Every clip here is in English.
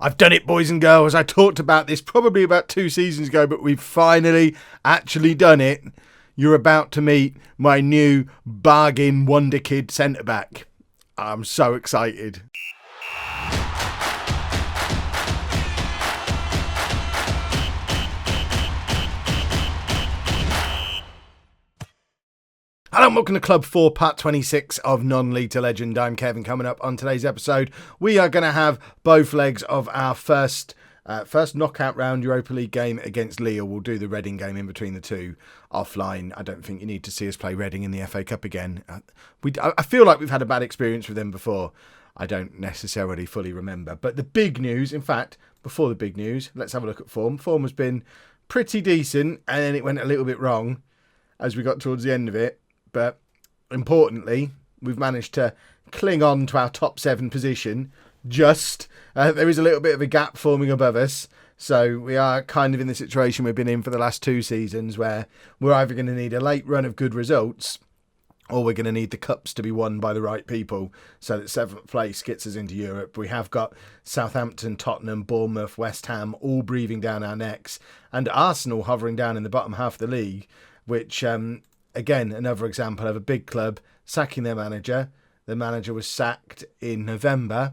I've done it, boys and girls. I talked about this probably about 2 seasons ago, but we've finally actually done it. You're about to meet my new bargain wonder kid centre-back. I'm so excited. Hello and welcome to Club 4, part 26 of Non-League to Legend. I'm Kevin. Coming up on today's episode, we are going to have both legs of our first knockout round Europa League game against Lille. We'll do the Reading game in between the two offline. I don't think you need to see us play Reading in the FA Cup again. I feel like we've had a bad experience with them before. I don't necessarily fully remember. But the big news, in fact, before the big news, let's have a look at form. Form has been pretty decent, and then it went a little bit wrong as we got towards the end of it. But importantly, we've managed to cling on to our top 7 position. There is a little bit of a gap forming above us. So we are kind of in the situation we've been in for the last 2 seasons, where we're either going to need a late run of good results, or we're going to need the cups to be won by the right people so that 7th place gets us into Europe. We have got Southampton, Tottenham, Bournemouth, West Ham all breathing down our necks, and Arsenal hovering down in the bottom half of the league, which... Again, another example of a big club sacking their manager. The manager was sacked in November,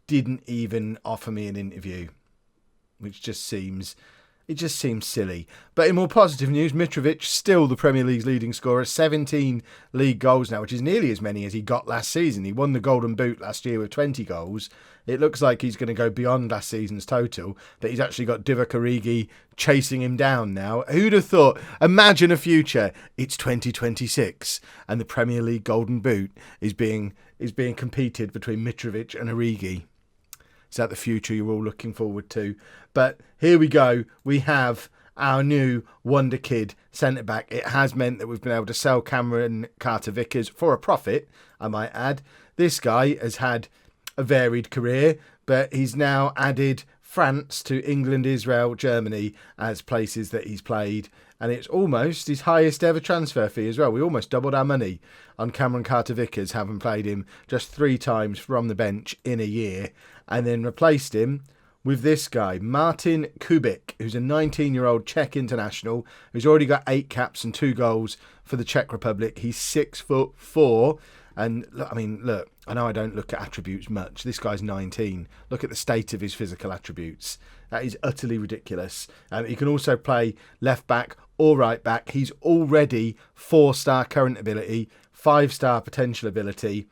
didn't even offer me an interview, which just seems silly. But in more positive news, Mitrovic, still the Premier League's leading scorer, 17 league goals now, which is nearly as many as he got last season. He won the Golden Boot last year with 20 goals. It looks like he's going to go beyond last season's total, but he's actually got Divock Origi chasing him down now. Who'd have thought? Imagine a future. It's 2026 and the Premier League Golden Boot is being competed between Mitrovic and Origi. Is that the future you're all looking forward to? But here we go. We have our new wonder kid centre-back. It has meant that we've been able to sell Cameron Carter-Vickers for a profit, I might add. This guy has had a varied career, but he's now added France to England, Israel, Germany as places that he's played. And it's almost his highest ever transfer fee as well. We almost doubled our money on Cameron Carter-Vickers, having played him just 3 times from the bench in a year, and then replaced him with this guy, Martin Kubik, who's a 19-year-old Czech international who's already got 8 caps and 2 goals for the Czech Republic. He's 6'4", and look, I know I don't look at attributes much. This guy's 19. Look at the state of his physical attributes. That is utterly ridiculous. He can also play left back or right back. He's already 4-star current ability, 5-star potential ability.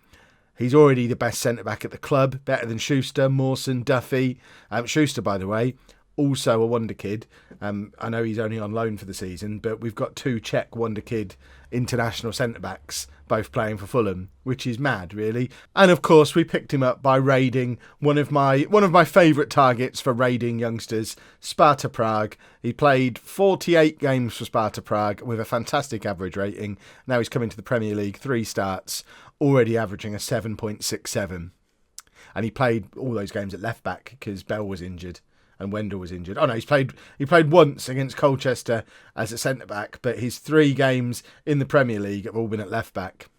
He's already the best centre-back at the club, better than Schuster, Mawson, Duffy. Schuster, by the way, also a wonder kid. I know he's only on loan for the season, but we've got 2 Czech wonder kid international centre-backs, both playing for Fulham, which is mad, really. And of course, we picked him up by raiding one of my favourite targets for raiding youngsters, Sparta Prague. He played 48 games for Sparta Prague with a fantastic average rating. Now he's coming to the Premier League, 3 starts, already averaging a 7.67. And he played all those games at left back because Bell was injured and Wendell was injured. Oh no, he played once against Colchester as a centre-back, but his 3 games in the Premier League have all been at left-back.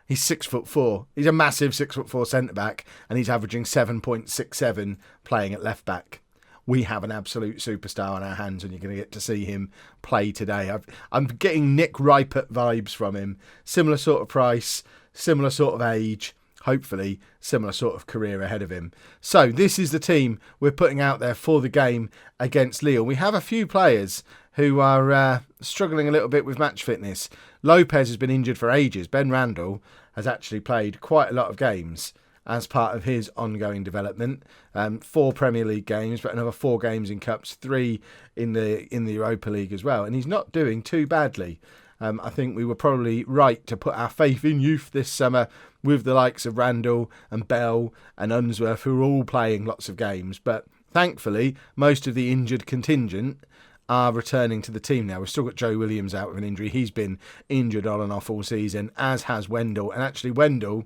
He's 6'4". He's a massive 6'4" centre-back, and he's averaging 7.67 playing at left-back. We have an absolute superstar on our hands, and you're going to get to see him play today. I'm getting Nick Ripert vibes from him. Similar sort of price, similar sort of age. Hopefully, similar sort of career ahead of him. So this is the team we're putting out there for the game against Lille. We have a few players who are struggling a little bit with match fitness. Lopez has been injured for ages. Ben Randall has actually played quite a lot of games as part of his ongoing development. 4 Premier League games, but another 4 games in Cups, 3 in the Europa League as well. And he's not doing too badly. I think we were probably right to put our faith in youth this summer with the likes of Randall and Bell and Unsworth, who are all playing lots of games. But thankfully, most of the injured contingent are returning to the team now. We've still got Joe Williams out with an injury. He's been injured on and off all season, as has Wendell. And actually, Wendell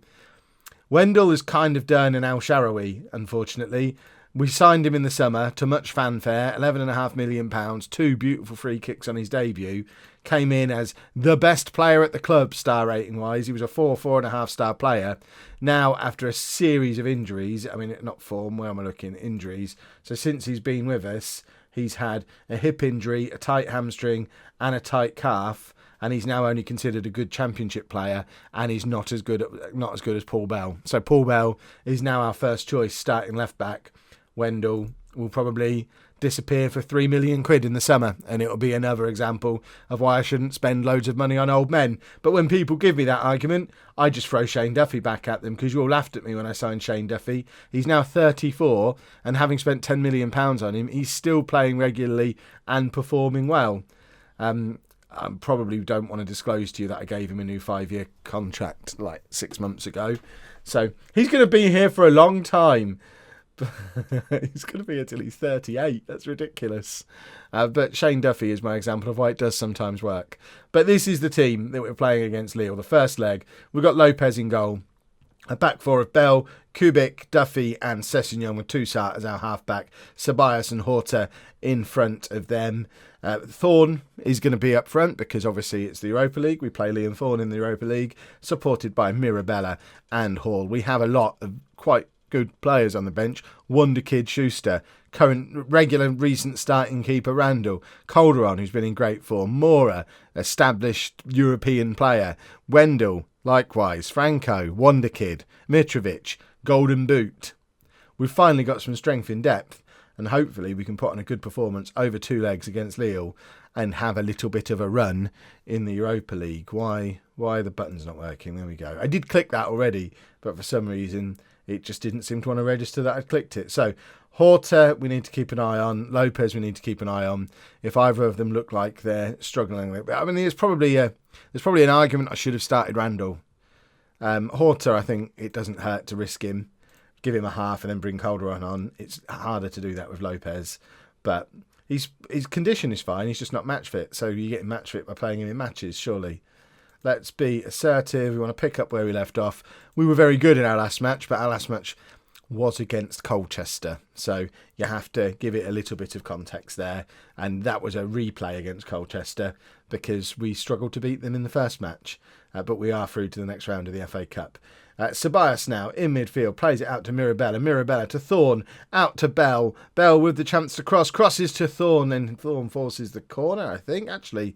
has kind of done an Al Sharawi, unfortunately. We signed him in the summer to much fanfare, £11.5 million, 2 beautiful free kicks on his debut. came in as the best player at the club, star rating wise. He was a 4.5 star player. Now, after a series of injuries, I mean, not form, where am I looking? Injuries. So since he's been with us, he's had a hip injury, a tight hamstring, and a tight calf. And he's now only considered a good championship player, and he's not as good as Paul Bell. So Paul Bell is now our first choice starting left back. Wendell will probably disappear for £3 million in the summer, and it'll be another example of why I shouldn't spend loads of money on old men. But when people give me that argument, I just throw Shane Duffy back at them, because you all laughed at me when I signed Shane Duffy. He's now 34, and having spent £10 million on him, he's still playing regularly and performing well. I probably don't want to disclose to you that I gave him a new 5-year contract like 6 months ago. So he's going to be here for a long time. He's going to be here till he's 38. That's ridiculous. But Shane Duffy is my example of why it does sometimes work. But this is the team that we're playing against Lille. The first leg, we've got Lopez in goal. A back four of Bell, Kubik, Duffy and Sessegnon with Toussaint as our half-back. Ceballos and Horta in front of them. Thorne is going to be up front because obviously it's the Europa League. We play Liam Thorne in the Europa League, supported by Mirabella and Hall. We have a lot of quite good players on the bench. Wonder Kid Schuster, current regular recent starting keeper Randall, Calderon, who's been in great form, Mora, established European player, Wendell, likewise, Franco, Wonder Kid, Mitrovic, Golden Boot. We've finally got some strength in depth, and hopefully we can put on a good performance over 2 legs against Lille and have a little bit of a run in the Europa League. Why the button's not working? There we go. I did click that already, but for some reason it just didn't seem to want to register that I'd clicked it. So Horta, we need to keep an eye on. Lopez, we need to keep an eye on. If either of them look like they're struggling, I mean, there's probably an argument I should have started Randall. Horta, I think it doesn't hurt to risk him, give him a half, and then bring Calderon on. It's harder to do that with Lopez, but his condition is fine. He's just not match fit. So you get him match fit by playing him in matches, surely. Let's be assertive. We want to pick up where we left off. We were very good in our last match, but our last match was against Colchester. So you have to give it a little bit of context there. And that was a replay against Colchester because we struggled to beat them in the first match. But we are through to the next round of the FA Cup. Ceballos now in midfield, plays it out to Mirabella. Mirabella to Thorne, out to Bell. Bell with the chance to crosses to Thorne, and Thorne forces the corner, I think. Actually,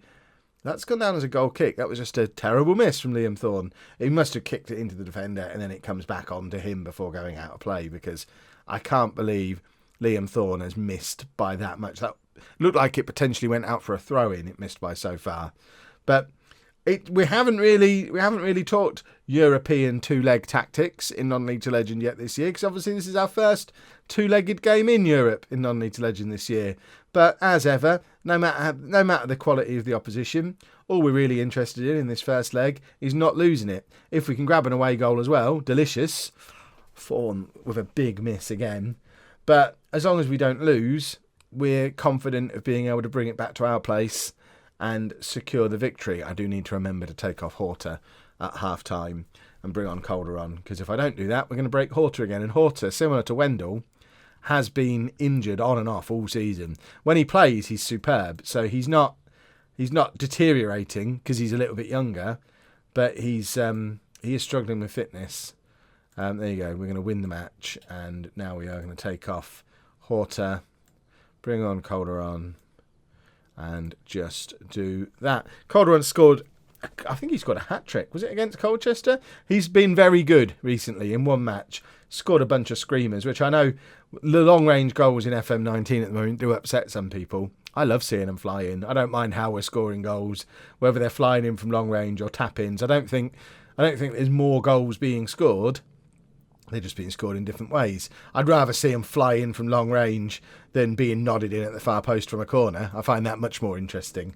that's gone down as a goal kick. That was just a terrible miss from Liam Thorne. He must have kicked it into the defender and then it comes back on to him before going out of play, because I can't believe Liam Thorne has missed by that much. That looked like it potentially went out for a throw-in. It missed by so far. But we haven't really talked European 2-leg tactics in Non-League to Legend yet this year, because obviously this is our first 2-legged game in Europe in Non-League to Legend this year. But as ever, no matter the quality of the opposition, all we're really interested in this first leg is not losing it. If we can grab an away goal as well, delicious. Thorne with a big miss again. But as long as we don't lose, we're confident of being able to bring it back to our place and secure the victory. I do need to remember to take off Horta at half-time and bring on Calderon, because if I don't do that, we're going to break Horta again. And Horta, similar to Wendell, has been injured on and off all season. When he plays, he's superb. So he's not deteriorating because he's a little bit younger, but he is struggling with fitness. There you go. We're going to win the match, and now we are going to take off Horta, bring on Calderon, and just do that. Calderon scored, I think he scored a hat-trick. Was it against Colchester? He's been very good recently in one match. Scored a bunch of screamers, which I know the long-range goals in FM19 at the moment do upset some people. I love seeing them fly in. I don't mind how we're scoring goals, whether they're flying in from long range or tap-ins. I don't think there's more goals being scored. They're just being scored in different ways. I'd rather see them fly in from long range than being nodded in at the far post from a corner. I find that much more interesting.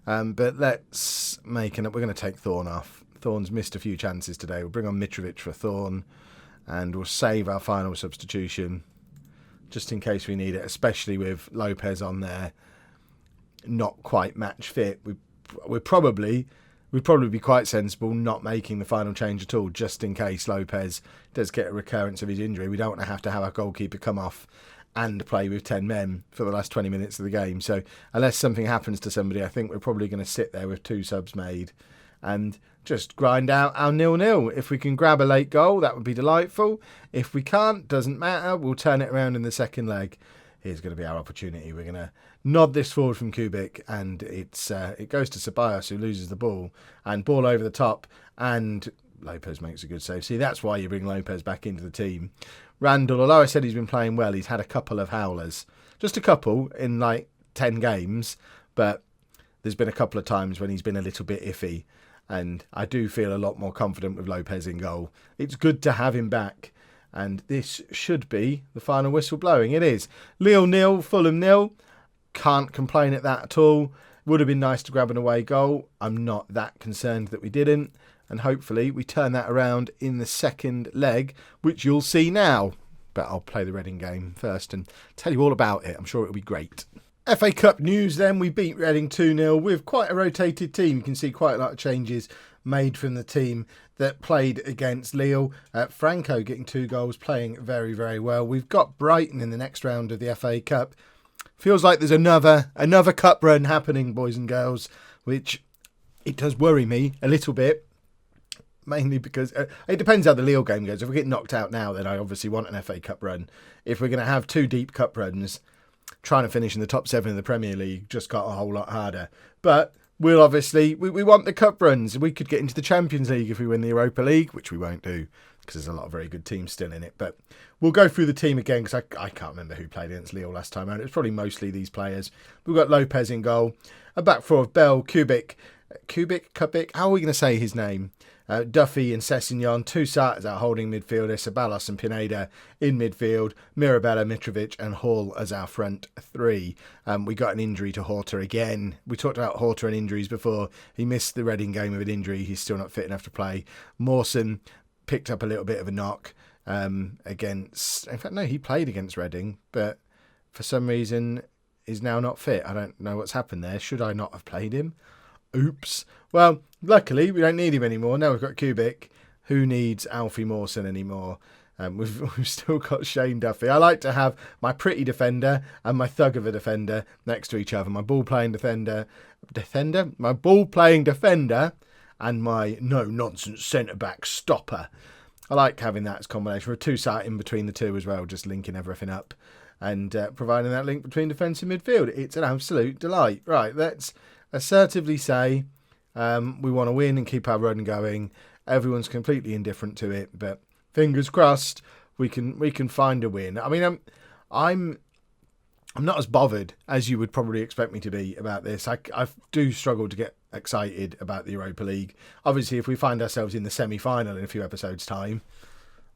But let's make it. We're going to take Thorne off. Thorne's missed a few chances today. We'll bring on Mitrovic for Thorne, and we'll save our final substitution just in case we need it, especially with Lopez on there, not quite match fit. We'd probably be quite sensible not making the final change at all, just in case Lopez does get a recurrence of his injury. We don't want to have our goalkeeper come off and play with 10 men for the last 20 minutes of the game. So unless something happens to somebody, I think we're probably going to sit there with 2 subs made and just grind out our 0-0. If we can grab a late goal, that would be delightful. If we can't, doesn't matter. We'll turn it around in the second leg. Here's going to be our opportunity. We're going to nod this forward from Kubik, and it goes to Ceballos, who loses the ball, and ball over the top, and Lopez makes a good save. See, that's why you bring Lopez back into the team. Randall, although I said he's been playing well, he's had a couple of howlers. Just a couple in like 10 games, but there's been a couple of times when he's been a little bit iffy, and I do feel a lot more confident with Lopez in goal. It's good to have him back, and this should be the final whistle blowing. It is. Lille 0, Fulham 0. Can't complain at that at all. Would have been nice to grab an away goal. I'm not that concerned that we didn't. And hopefully we turn that around in the second leg, which you'll see now. But I'll play the Reading game first and tell you all about it. I'm sure it'll be great. FA Cup news then. We beat Reading 2-0 with quite a rotated team. You can see quite a lot of changes made from the team that played against Lille. Franco getting 2 goals, playing very, very well. We've got Brighton in the next round of the FA Cup. Feels like there's another cup run happening, boys and girls, which it does worry me a little bit. Mainly because it depends how the Lille game goes. If we get knocked out now, then I obviously want an FA Cup run. If we're going to have 2 deep cup runs, trying to finish in the top 7 of the Premier League just got a whole lot harder. But we'll obviously, we want the cup runs. We could get into the Champions League if we win the Europa League, which we won't do because there's a lot of very good teams still in it. But we'll go through the team again because I can't remember who played against Lille last time around. It was probably mostly these players. We've got Lopez in goal. A back 4 of Bell, Kubik. How are we going to say his name? Duffy and Sessegnon, 2 starters out holding midfielders, Ceballos and Pineda in midfield, Mirabella, Mitrovic and Hall as our front 3. We got an injury to Horta again. We talked about Horta and injuries before. He missed the Reading game with an injury. He's still not fit enough to play. Mawson picked up a little bit of a knock against... In fact, no, he played against Reading, but for some reason is now not fit. I don't know what's happened there. Should I not have played him? Oops. Well, luckily we don't need him anymore. Now we've got Kubik. Who needs Alfie Mawson anymore? We've still got Shane Duffy. I like to have my pretty defender and my thug of a defender next to each other. My ball-playing defender, my ball-playing defender and my no-nonsense centre-back stopper. I like having that as a combination. For a 2-side in between the two as well, just linking everything up and providing that link between defence and midfield. It's an absolute delight. Right, let's assertively say we want to win and keep our run going. Everyone's completely indifferent to it, but fingers crossed we can find a win. I mean, I'm not as bothered as you would probably expect me to be about this. I do struggle to get excited about the Europa League. Obviously, if we find ourselves in the semi-final in a few episodes' time,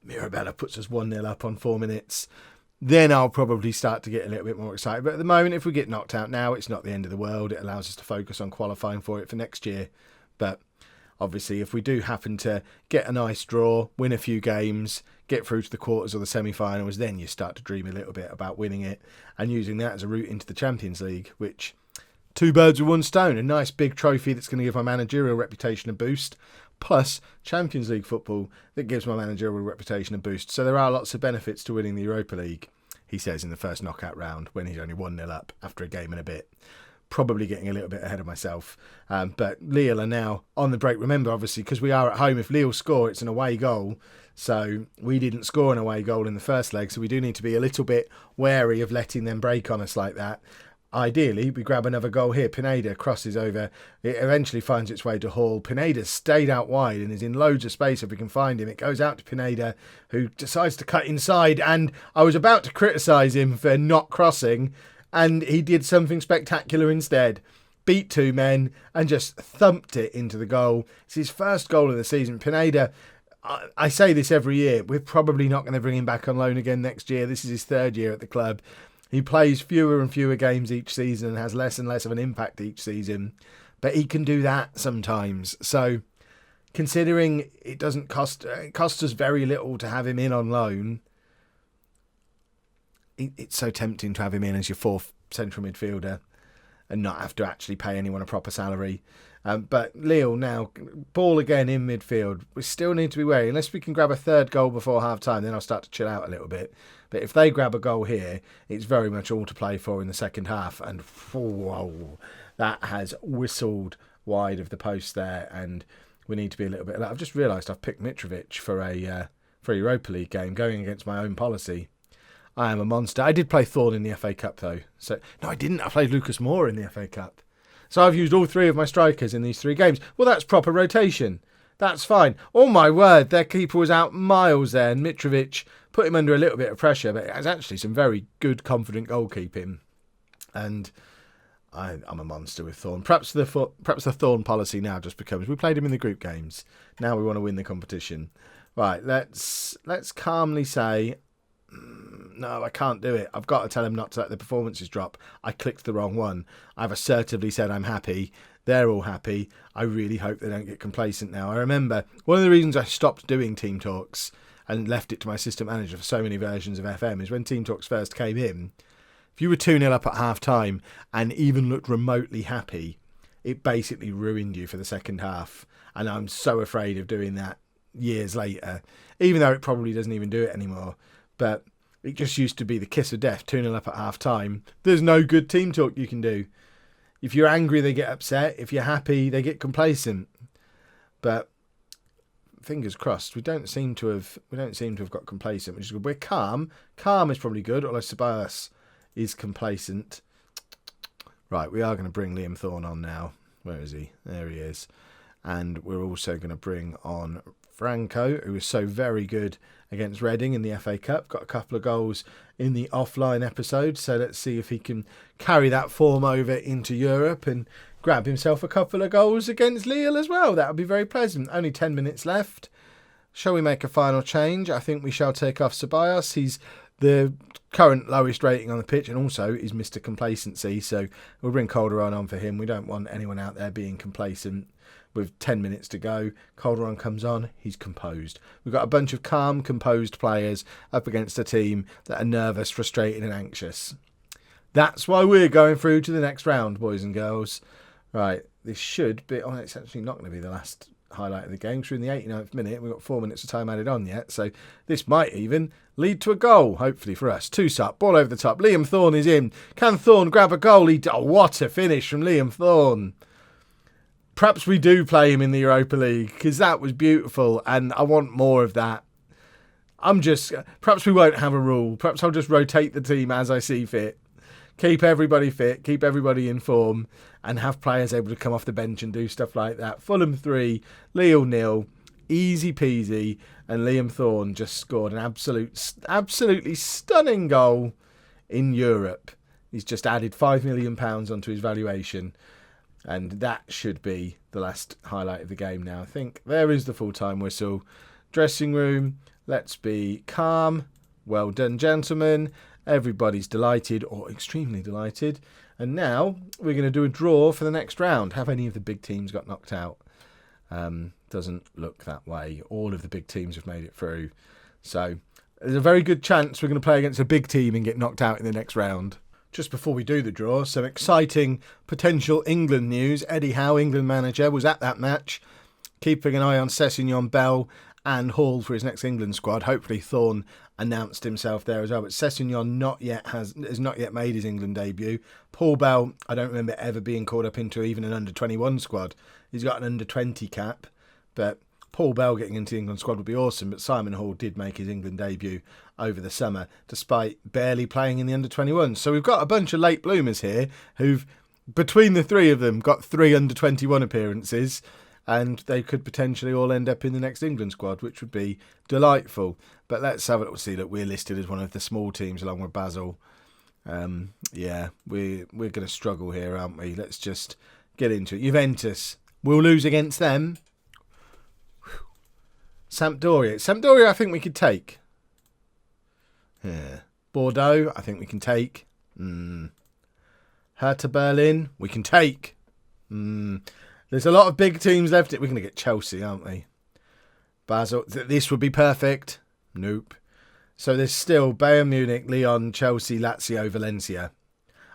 Mirabella puts us 1-0 up on 4 minutes, then I'll probably start to get a little bit more excited. But at the moment, if we get knocked out now, it's not the end of the world. It allows us to focus on qualifying for it for next year. But obviously, if we do happen to get a nice draw, win a few games, get through to the quarters or the semi-finals, then you start to dream a little bit about winning it and using that as a route into the Champions League, which 2 birds with 1 stone, a nice big trophy that's going to give my managerial reputation a boost, plus Champions League football that gives my managerial reputation a boost. So there are lots of benefits to winning the Europa League, he says in the first knockout round when he's only 1-0 up after a game and a bit. Probably getting a little bit ahead of myself. But Lille are now on the break. Remember, obviously, because we are at home, if Lille score, it's an away goal. So we didn't score an away goal in the first leg, so we do need to be a little bit wary of letting them break on us like that. Ideally, we grab another goal here. Pineda crosses over. It eventually finds its way to Hall. Pineda stayed out wide and is in loads of space if we can find him. It goes out to Pineda, who decides to cut inside. And I was about to criticise him for not crossing, and he did something spectacular instead. Beat 2 men and just thumped it into the goal. It's his first goal of the season. Pineda, I say this every year, we're probably not going to bring him back on loan again next year. This is his 3rd year at the club. He plays fewer and fewer games each season and has less and less of an impact each season. But he can do that sometimes. So considering it doesn't cost us very little to have him in on loan, it's so tempting to have him in as your 4th central midfielder. and not have to actually pay anyone a proper salary. But Lille now, ball again in midfield. We still need to be wary. Unless we can grab a third goal before half-time, then I'll start to chill out a little bit. But if they grab a goal here, it's very much all to play for in the second half. And whoa, that has whistled wide of the post there. And we need to be a little bit... I've just realised I've picked Mitrovic for a Europa League game, going against my own policy. I am a monster. I did play Thorn in the FA Cup, though. So no, I didn't. I played Lucas Moore in the FA Cup. So I've used all 3 of my strikers in these 3 games. Well, that's proper rotation. That's fine. Oh, my word. Their keeper was out miles there. And Mitrovic put him under a little bit of pressure. But it has actually some very good, confident goalkeeping. And I'm a monster with Thorn. Perhaps the Thorn policy now just becomes, we played him in the group games. Now we want to win the competition. Right, let's calmly say... No, I can't do it. I've got to tell him not to let the performances drop. I clicked the wrong one. I've assertively said I'm happy. They're all happy. I really hope they don't get complacent now. I remember one of the reasons I stopped doing Team Talks and left it to my assistant manager for so many versions of FM is when Team Talks first came in, if you were 2-0 up at half-time and even looked remotely happy, it basically ruined you for the second half. And I'm so afraid of doing that years later, even though it probably doesn't even do it anymore. But it just used to be the kiss of death, 2-0 up at half-time. There's no good team talk you can do. If you're angry, they get upset. If you're happy, they get complacent. But fingers crossed, we don't seem to have got complacent, which is good. We're calm. Calm is probably good, although Ceballos is complacent. Right, we are going to bring Liam Thorne on now. Where is he? There he is. And we're also going to bring on Franco, who was so very good against Reading in the FA Cup. Got a couple of goals in the offline episode, so let's see if he can carry that form over into Europe and grab himself a couple of goals against Lille as well. That would be very pleasant. Only 10 minutes left. Shall we make a final change? I think we shall take off Ceballos. He's the current lowest rating on the pitch and also is Mr. Complacency, so we'll bring Calderon on for him. We don't want anyone out there being complacent. With 10 minutes to go, Calderon comes on, he's composed. We've got a bunch of calm, composed players up against a team that are nervous, frustrated and anxious. That's why we're going through to the next round, boys and girls. Right, this should be... Oh, it's actually not going to be the last highlight of the game. We're in the 89th minute. We've got 4 minutes of time added on yet, so this might even lead to a goal, hopefully for us. Two-sup, ball over the top. Liam Thorne is in. Can Thorne grab a goal? Oh, what a finish from Liam Thorne. Perhaps we do play him in the Europa League because that was beautiful and I want more of that. Perhaps we won't have a rule. Perhaps I'll just rotate the team as I see fit. Keep everybody fit, keep everybody in form and have players able to come off the bench and do stuff like that. Fulham 3, Lille 0, easy peasy. And Liam Thorne just scored an absolutely stunning goal in Europe. He's just added £5 million onto his valuation. And that should be the last highlight of the game now. I think there is the full-time whistle. Dressing room, let's be calm. Well done, gentlemen. Everybody's delighted or extremely delighted. And now we're going to do a draw for the next round. Have any of the big teams got knocked out? Doesn't look that way. All of the big teams have made it through. So there's a very good chance we're going to play against a big team and get knocked out in the next round. Just before we do the draw, some exciting potential England news. Eddie Howe, England manager, was at that match, keeping an eye on Sessegnon, Bell and Hall for his next England squad. Hopefully Thorne announced himself there as well, but Sessegnon has not yet made his England debut. Paul Bell, I don't remember ever being called up into even an under-21 squad. He's got an under-20 cap, but Paul Bell getting into the England squad would be awesome, but Simon Hall did make his England debut over the summer, despite barely playing in the under-21. So we've got a bunch of late bloomers here who've, between the three of them, got 3 under-21 appearances, and they could potentially all end up in the next England squad, which would be delightful. But let's have a look. See, look, we're listed as one of the small teams along with Basel. Yeah, we're going to struggle here, aren't we? Let's just get into it. Juventus, we'll lose against them. Sampdoria, I think we could take. Yeah. Bordeaux, I think we can take. Hertha Berlin, we can take. There's a lot of big teams left. We're going to get Chelsea, aren't we? Basel, this would be perfect. Nope. So there's still Bayern Munich, Lyon, Chelsea, Lazio, Valencia.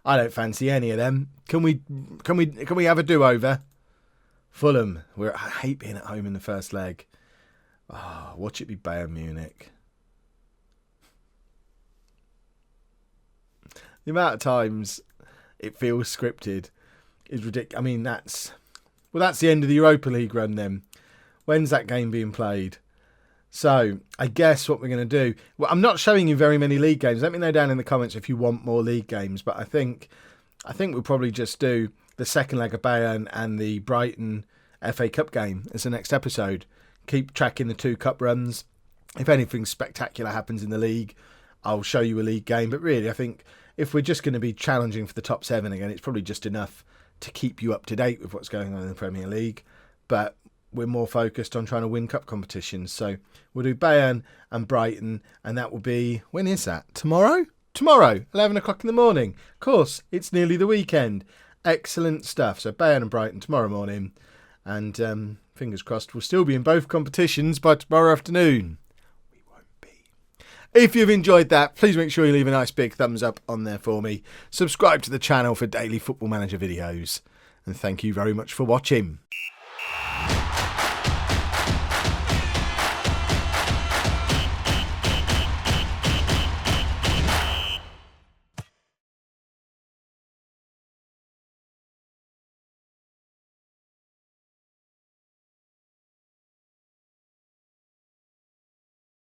I don't fancy any of them. Can we have a do-over? Fulham. I hate being at home in the first leg. Oh, watch it be Bayern Munich. The amount of times it feels scripted is ridiculous. I mean, that's the end of the Europa League run then. When's that game being played? So, I guess what we're going to do... Well, I'm not showing you very many league games. Let me know down in the comments if you want more league games. But I think we'll probably just do the second leg of Bayern and the Brighton FA Cup game as the next episode. Keep tracking the 2 cup runs. If anything spectacular happens in the league, I'll show you a league game. But really, I think if we're just going to be challenging for the top 7 again, it's probably just enough to keep you up to date with what's going on in the Premier League. But we're more focused on trying to win cup competitions. So we'll do Bayern and Brighton, and that will be... When is that? Tomorrow? Tomorrow, 11 o'clock in the morning. Of course, it's nearly the weekend. Excellent stuff. So Bayern and Brighton tomorrow morning. And fingers crossed, we'll still be in both competitions by tomorrow afternoon. We won't be. If you've enjoyed that, please make sure you leave a nice big thumbs up on there for me. Subscribe to the channel for daily Football Manager videos. And thank you very much for watching.